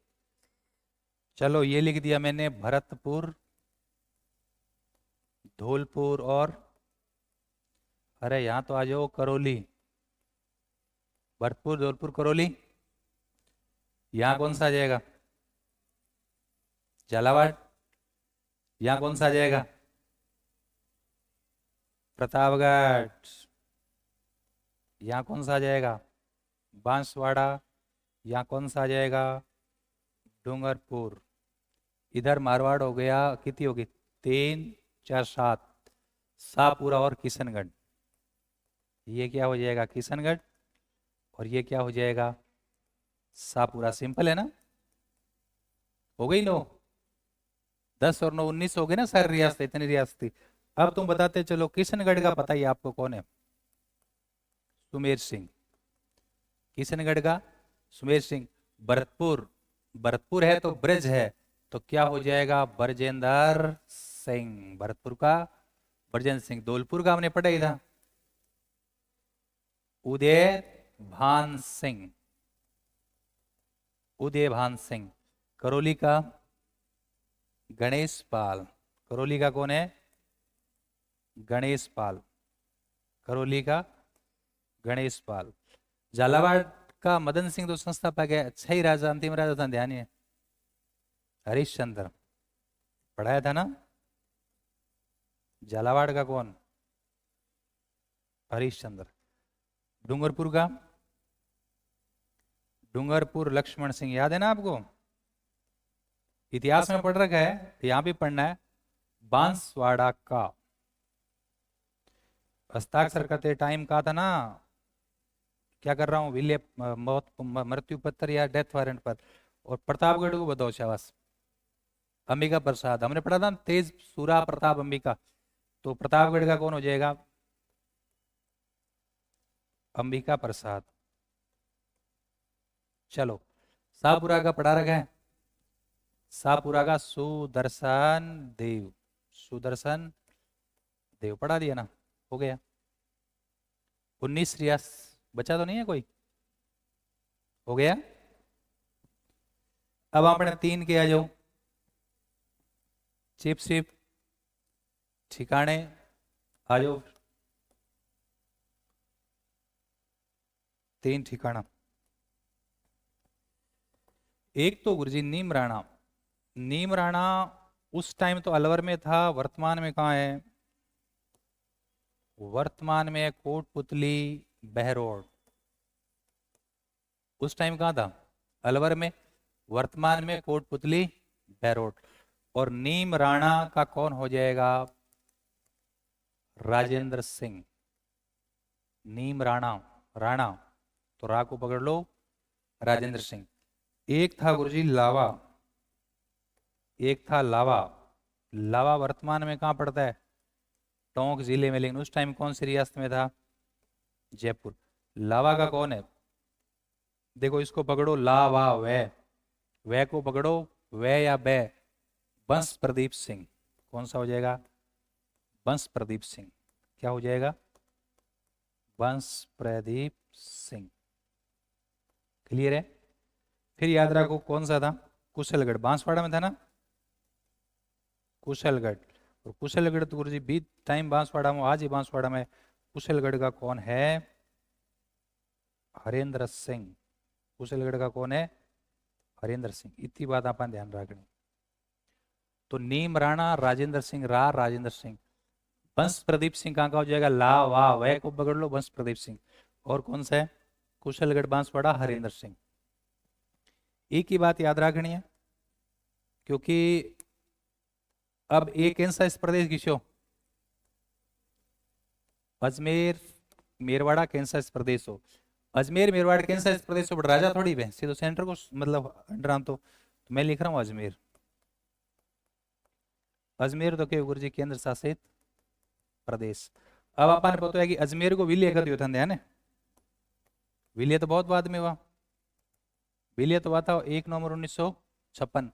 चलो ये लिख दिया मैंने, भरतपुर, धौलपुर और अरे यहां तो आ जाओ करौली। भरतपुर धौलपुर करौली। यहां कौन सा आ जाएगा? झालावाड़। यहां कौन सा आ जाएगा? प्रतापगढ़। यहाँ कौन सा आ जाएगा? बांसवाड़ा। यहाँ कौन सा आ जाएगा? डूंगरपुर। इधर मारवाड़ हो गया, कितनी होगी? 3 4 7। शाहपुरा और किशनगढ़। ये क्या हो जाएगा? किशनगढ़। और ये क्या हो जाएगा? शाहपुरा। सिंपल है ना? हो गई 9। 10 और 9 19 हो गए ना सारी रियासत, इतनी रियासत थी। अब तुम बताते चलो किशनगढ़ का पता ही आपको कौन है? सुमेर सिंह। किशनगढ़ का सुमेर सिंह। भरतपुर, भरतपुर है तो ब्रज है, तो क्या हो जाएगा? ब्रजेंद्र सिंह। भरतपुर का ब्रजेंद्र सिंह। धौलपुर का हमने पढ़ा ही था, उदय भान सिंह। उदय भान सिंह। करौली का गणेश पाल। करौली का कौन है? गणेश पाल। करौली का गणेश पाल। झालावाड़ का मदन सिंह तो संस्थापक है, अच्छा ही राजा, अंतिम राजा था, ध्यान है। हरिश्चंद्र पढ़ाया था ना? झालावाड़ का कौन? हरिश्चंद्र। डूंगरपुर का? डूंगरपुर लक्ष्मण सिंह, याद है ना आपको? इतिहास में पढ़ रखा है, तो यहां भी पढ़ना है। बांसवाड़ा का हस्ताक्षर करते टाइम कहा था ना, क्या कर रहा हूँ? विले मौत मृत्यु पत्र या डेथ वारंट पर। और प्रतापगढ़ को बताओ। शाबाश। अंबिका प्रसाद, हमने पढ़ा था तेज सूरा प्रताप अंबिका, तो प्रतापगढ़ का कौन हो जाएगा? अंबिका प्रसाद। चलो शाहपुरा का पढ़ा रखा है। शाहपुरा का सुदर्शन देव। सुदर्शन देव पढ़ा दिया ना? हो गया। 19 रियास बचा तो नहीं है कोई? हो गया। अब आपने 3 के आ जाओ। चिप सिप ठिकाने आ जाओ। 3 ठिकाना। एक तो गुरुजी नीम राणा। नीम राणा उस टाइम तो अलवर में था, वर्तमान में कहाँ है? वर्तमान में कोटपुतली बहरोड। उस टाइम कहाँ था? अलवर में। वर्तमान में कोटपुतली बहरोड। और नीम राणा का कौन हो जाएगा? राजेंद्र सिंह। नीम राणा, राणा तो रा को पकड़ लो, राजेंद्र सिंह। एक था गुरुजी लावा। एक था लावा। लावा वर्तमान में कहां पड़ता है? टोंक जिले में, लेकिन उस टाइम कौन सी रियासत में था? जयपुर। लावा का कौन है? देखो इसको पकड़ो, ला वा वह को पकड़ो, वह या बै। बंस प्रदीप सिंह। कौन सा हो जाएगा? बंस प्रदीप सिंह। क्या हो जाएगा? बंस प्रदीप सिंह। क्लियर है? फिर याद रखो कौन सा था? कुशलगढ़ बांसवाड़ा में था ना? कुशलगढ़। और कुशलगढ़ तो गुरु जी बीत टाइम बांसवाड़ा में, आज ही बांसवाड़ा में। कुशलगढ़ का कौन है? हरेंद्र सिंह। कुशलगढ़ का कौन है? हरेंद्र सिंह। इतनी बात आप ध्यान रखनी। तो नीम राणा राजेंद्र सिंह, राजेंद्र सिंह। बंश प्रदीप सिंह कहाँ का हो जाएगा? ला वाह वह को पकड़ लो, बंश प्रदीप सिंह। और कौन सा है? कुशलगढ़ बांसवाड़ा हरेंद्र सिंह। एक ही बात याद रखनी है, क्योंकि अब एक कैसा इस प्रदेश की शो अजमेर मेरवाड़ा कैंसा इस प्रदेश हो। अजमेर मेरवाड़ कैंसा इस प्रदेश हो, बट राजा थोड़ी है, सीधो सेंटर को मतलब अंडर आम। तो मैं लिख रहा हूँ अजमेर। अजमेर तो क्या गुरु जी? केंद्र शासित प्रदेश। अब अपन पता है कि अजमेर को विलय कर दियो था ने। विलय तो बहुत बाद में हुआ। विलय तो हुआ था 1 नवंबर 1956।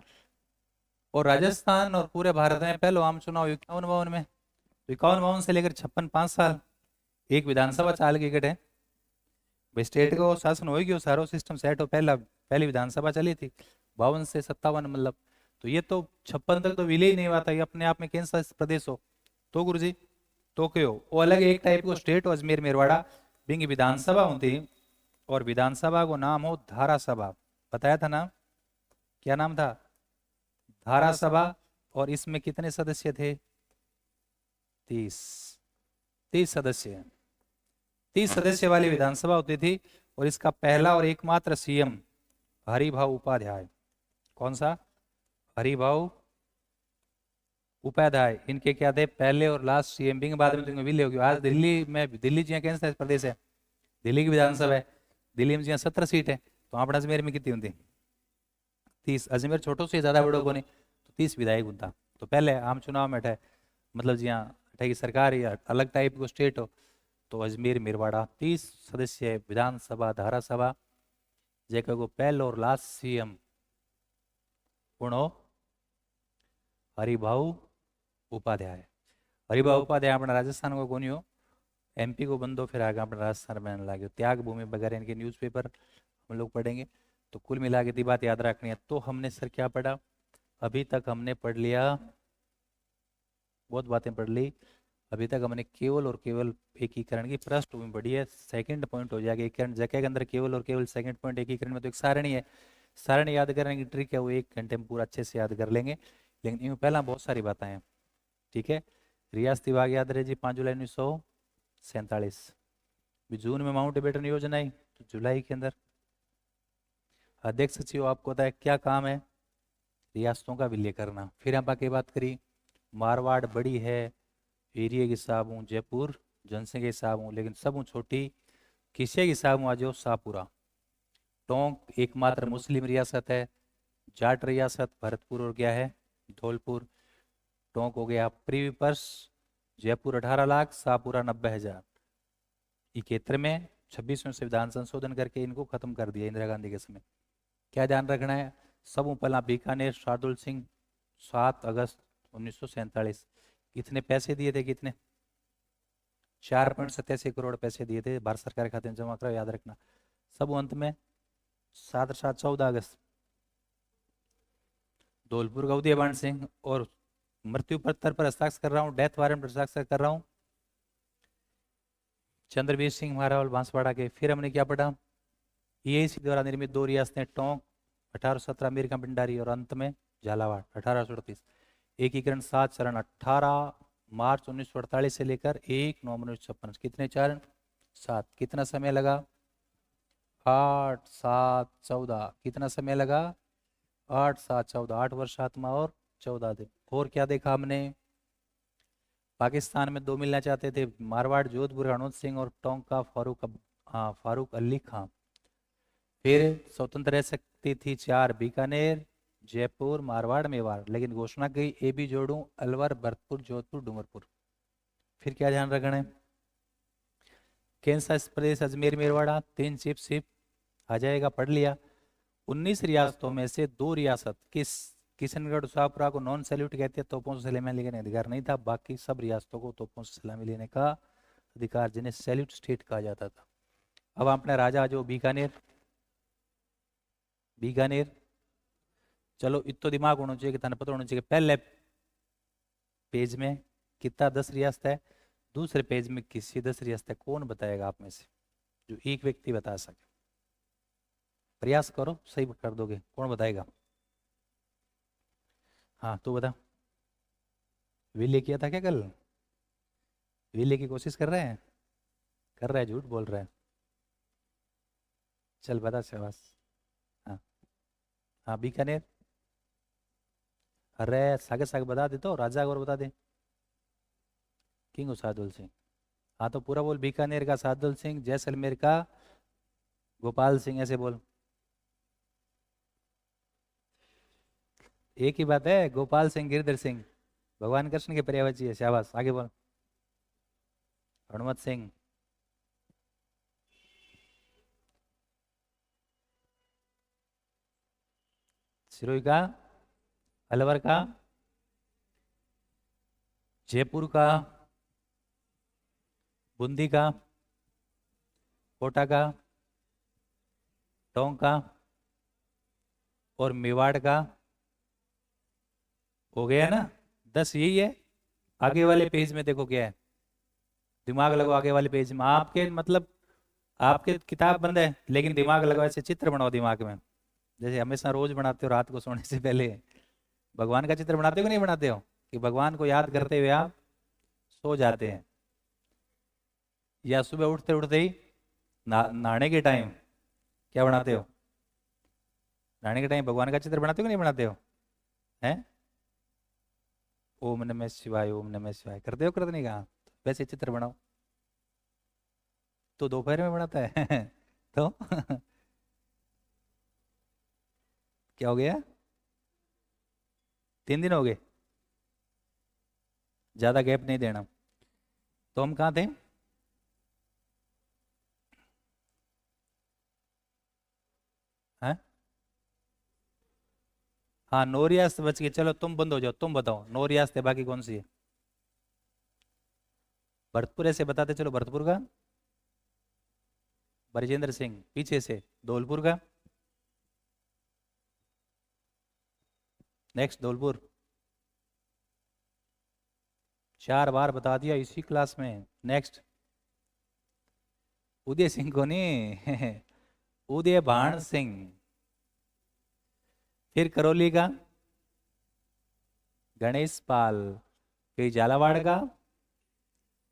और राजस्थान और पूरे भारत में पहले आम चुनाव 51-52 में। तो 51-52 से लेकर 56 5 साल एक विधानसभा चाल के गए। भाई स्टेट को शासन हो गया, सारो सिस्टम सेट हो। पहली विधानसभा चली थी 52 से 57 मतलब। तो ये तो 56 तक तो विलय ही नहीं हुआ था, ये अपने आप में कैंसा शासित प्रदेश हो। तो गुरु जी तो क्यों वो अलग एक टाइप को स्टेट हो अजमेर मेरवाड़ा, बिंग विधानसभा होती। और विधानसभा को नाम हो धारा सभा। बताया था ना, क्या नाम था? धारा सभा। और इसमें कितने सदस्य थे? 30। 30 सदस्य। 30 सदस्य वाली विधानसभा होती थी। और इसका पहला और एकमात्र सीएम हरिभाऊ उपाध्याय। कौन सा? हरिभाऊ उपाध्याय। इनके क्या थे? पहले और लास्ट सीएम। बिंग बाद में तुम्हें विलय हो गया। आज दिल्ली में, दिल्ली जी कैसा प्रदेश है, दिल्ली की विधानसभा है। दिल्ली में जी 17 सीट है। तो अपना अजमेर में कितनी होती? 30। अजमेर छोटो से ज्यादा बड़ो को नहीं, तो 30 विधायक होता। तो पहले आम चुनाव में अठे मतलब जी हाँ अठे की सरकार या अलग टाइप को स्टेट हो। तो अजमेर मेरवाड़ा 30 सदस्य विधानसभा धारा सभा, जेका को पहलो और लास्ट सीएम कौन हो? हरिभाऊ उपाध्याय। हरिभाऊ उपाध्याय अपना राजस्थान को कौन हो? एमपी को बंदो, फिर आगे अपने राजस्थान में आने लगे। त्याग भूमि वगैरह इनके न्यूज़पेपर हम लोग पढ़ेंगे। तो कुल मिला के दी बात याद रखनी है। तो हमने सर क्या पढ़ा? अभी तक हमने पढ़ लिया, बहुत बातें पढ़ ली। अभी तक हमने केवल और केवल एकीकरण की पृष्ठभूमि पढ़ी है। सेकंड पॉइंट हो जाएगा एकीकरण। जगह के अंदर केवल और केवल सेकंड पॉइंट एकीकरण में तो एक सारणी है। सारणी याद करने की ट्रिक है, वो 1 घंटे में पूरा अच्छे से याद कर लेंगे। लेकिन इनमें पहला बहुत सारी बातें हैं। ठीक है, रियासती भाग याद रहे जी 5 जुलाई 1947। जून में माउंट बेटन योजना आई, तो जुलाई के अंदर। अध्यक्ष सचिव आपको पता है क्या काम है? रियासतों का विलय करना। फिर आप आके बात करी, मारवाड़ बड़ी है एरिया के हिसाब हूँ, जयपुर जनसंख्या के हिसाब हूँ, लेकिन सब हूँ छोटी किसे के हिसाब हूँ आज शाहपुरा। टोंक एकमात्र मुस्लिम रियासत है। जाट रियासत भरतपुर और क्या है? धौलपुर। टोंक हो गया प्रीवी पर्स। जयपुर 18 लाख, शाहपुरा 90,000। 71 में 26वें संविधान संशोधन करके इनको खत्म कर दिया इंदिरा गांधी के समय। क्या ध्यान रखना है? सब पहला बीकानेर शार्दुल सिंह 7 अगस्त 1947। कितने पैसे दिए थे? कितने? 4.87 करोड़ पैसे दिए थे, भारत सरकार के खाते में जमा करो, याद रखना। सब अंत में 7-7-14 अगस्त। धौलपुर का उदयभान सिंह। और मृत्यु पत्र पर हस्ताक्षर कर रहा हूँ, डेथ वारंट पर हस्ताक्षर कर रहा हूँ, चंद्रवीर सिंह महारावल बांसवाड़ा के। फिर हमने क्या पढ़ा? ईएसी द्वारा निर्मित 2 रियासतें टोंक 1817 मीर का पिंडारी और अंत में झालावाड़ 1838। एकीकरण 7 चरण 18 मार्च 1948 से लेकर 1 नवंबर 1956। कितने चरण? 7। कितना समय लगा? 8-7-14। कितना समय लगा? 8-7-14। 8 वर्ष 7 माह और 14 दिन। और क्या देखा हमने? पाकिस्तान में 2 मिलना चाहते थे, मारवाड़ जोधपुर हरनोत सिंह और टोंक का फारूक अली खां। फिर स्वतंत्र रह सकती थी 4, बीकानेर जयपुर मारवाड़ मेवाड़, लेकिन घोषणा की ए बी जोड़ू अलवर भरतपुर जोधपुर डूंगरपुर। फिर क्या ध्यान रखना है? केंद्र शासित प्रदेश अजमेर मेरवाड़ा 3 चिप सिप आ जाएगा, पढ़ लिया। 19 रियासतों में से 2 रियासत किशनगढ़ शाहपुरा को नॉन सैल्यूट कहते हैं, तोपों से सलामी लेने का अधिकार नहीं था। बाकी सब रियासतों को तोपों से सलामी लेने का अधिकार, जिन्हें सैल्यूट स्टेट कहा जाता था। अब अपने राजा जो बीकानेर, बीकानेर चलो इतो दिमाग होना चाहिए कि थाने पता होना चाहिए पहले पेज में कितना 10 रियासत है, दूसरे पेज में किसी 10 रियासत है? कौन बताएगा आप में से, जो एक व्यक्ति बता सके? प्रयास करो, सही कर दोगे। कौन बताएगा? हाँ तू बता। विले किया था क्या कल? विले की कोशिश कर रहे हैं? कर रहा है, झूठ बोल रहा है। चल बता, शाबाश। हाँ। हाँ बीकानेर। अरे सागे साग बता दे तो, राजा और बता दे। किंग सादुल सिंह। हाँ तो पूरा बोल, बीकानेर का सादुल सिंह, जैसलमेर का गोपाल सिंह, ऐसे बोल। एक ही बात है, गोपाल सिंह गिरधर सिंह भगवान कृष्ण के पर्यायवाची है। शाबाश, आगे बोल। हनुमत सिंह। सिरोही का, अलवर का, जयपुर का, बूंदी का, कोटा का, टोंक का और मेवाड़ का। हो गया ना? 10 यही है। आगे वाले पेज में देखो क्या है, दिमाग लगाओ। आगे वाले पेज में आपके मतलब आपके किताब बंद है, लेकिन दिमाग लगाओ, ऐसे चित्र बनाओ दिमाग में, जैसे हमेशा रोज बनाते हो रात को सोने से पहले। भगवान का चित्र बनाते हो कि नहीं बनाते हो, कि भगवान को याद करते हुए आप सो जाते हैं, या सुबह उठते उठते ही नहाने के टाइम क्या बनाते हो? नहाने के टाइम भगवान का चित्र बनाते हो कि नहीं बनाते हो? हैं? ओम नमः शिवाय, ओम नमः शिवाय करते हो, करते नहीं? कहा वैसे चित्र बनाओ। तो दोपहर में बनाता है तो क्या हो गया? 3 दिन हो गए? ज्यादा गैप नहीं देना। तो हम कहाँ थे? हैं? हाँ, नौ रियासत बच गई। चलो तुम बंद हो जाओ, तुम बताओ नौ रियासत है, बाकी कौन सी है? भरतपुर ऐसे बताते चलो, भरतपुर का बरजेंद्र सिंह, पीछे से धौलपुर का। नेक्स्ट धौलपुर, 4 बार बता दिया इसी क्लास में। नेक्स्ट उदय सिंह को नहीं उदय भान सिंह। फिर करौली का गणेश पाल, फिर झालावाड़ का,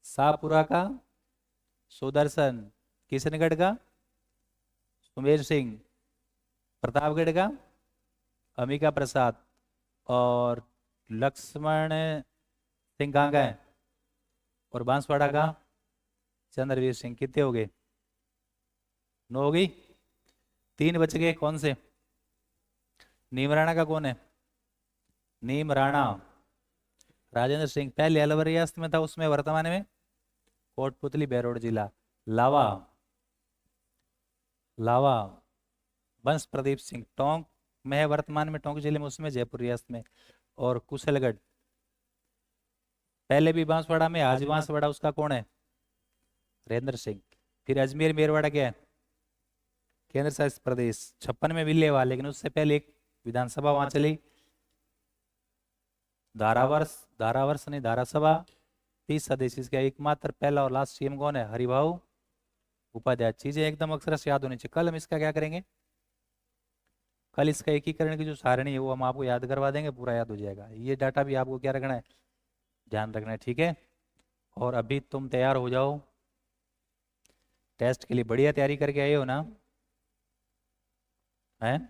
शाहपुरा का सुदर्शन, किशनगढ़ का सुमेर सिंह, प्रतापगढ़ का अमिका प्रसाद और लक्ष्मण सिंह कहाँ का है, और बांसवाड़ा का चंद्रवीर सिंह। कितने हो गए? 9 हो गई। 3 बच गए, कौन से? नीम राणा का कौन है? नीम राणा राजेंद्र सिंह, पहले अलवर रियासत में था, उसमें वर्तमान में कोटपुतली बेरोड जिला। लावा, लावा वंश प्रदीप सिंह टोंक में है, वर्तमान में टोंक जिले में, उसमें जयपुर रियासत में। और कुशलगढ़ पहले भी बांसवाड़ा में, आज बांसवाड़ा, उसका कौन है? हरेंद्र सिंह। फिर अजमेर मेरवाड़ा क्या है? केंद्र शासित प्रदेश। 56 में विलय हुआ, लेकिन उससे पहले एक विधानसभा वहां चली, धारावर्ष, धारावर्ष नहीं धारासभा। 30 सदस्य, इसका एकमात्र पहला और लास्ट सीएम कौन है? हरिभाऊ उपाध्याय। चीजें एकदम अक्षरश याद होनी चाहिए। कल हम इसका क्या करेंगे? कल इसका एकीकरण की जो सारणी है वो हम आपको याद करवा देंगे, पूरा याद हो जाएगा। ये डाटा भी आपको क्या रखना है? ध्यान रखना है, ठीक है। और अभी तुम तैयार हो जाओ टेस्ट के लिए। बढ़िया तैयारी करके आए हो ना? हैं?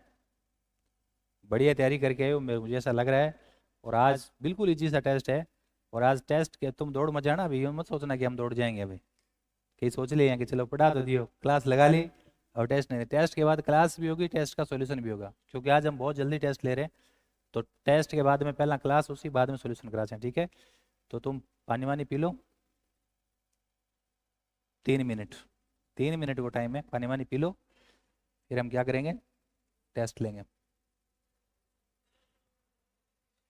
बढ़िया तैयारी करके आए हो, मुझे ऐसा लग रहा है। और आज बिल्कुल इजी सा टेस्ट है। और आज टेस्ट के तुम दौड़ मत जाना, अभी ये मत सोचना कि हम दौड़ जाएंगे। अभी कहीं सोच लिए हैं कि चलो पढ़ा तो दियो, क्लास लगा ली और टेस्ट नहीं। टेस्ट के बाद क्लास भी होगी, टेस्ट का सॉल्यूशन भी होगा, क्योंकि आज हम बहुत जल्दी टेस्ट ले रहे हैं। तो टेस्ट के बाद में पहला क्लास, उसी बाद में सॉल्यूशन कराते हैं, ठीक है। तो तुम पानी वानी पी लो। 3 मिनट, 3 मिनट को टाइम है, पानी वानी पी लो, फिर हम क्या करेंगे? टेस्ट लेंगे।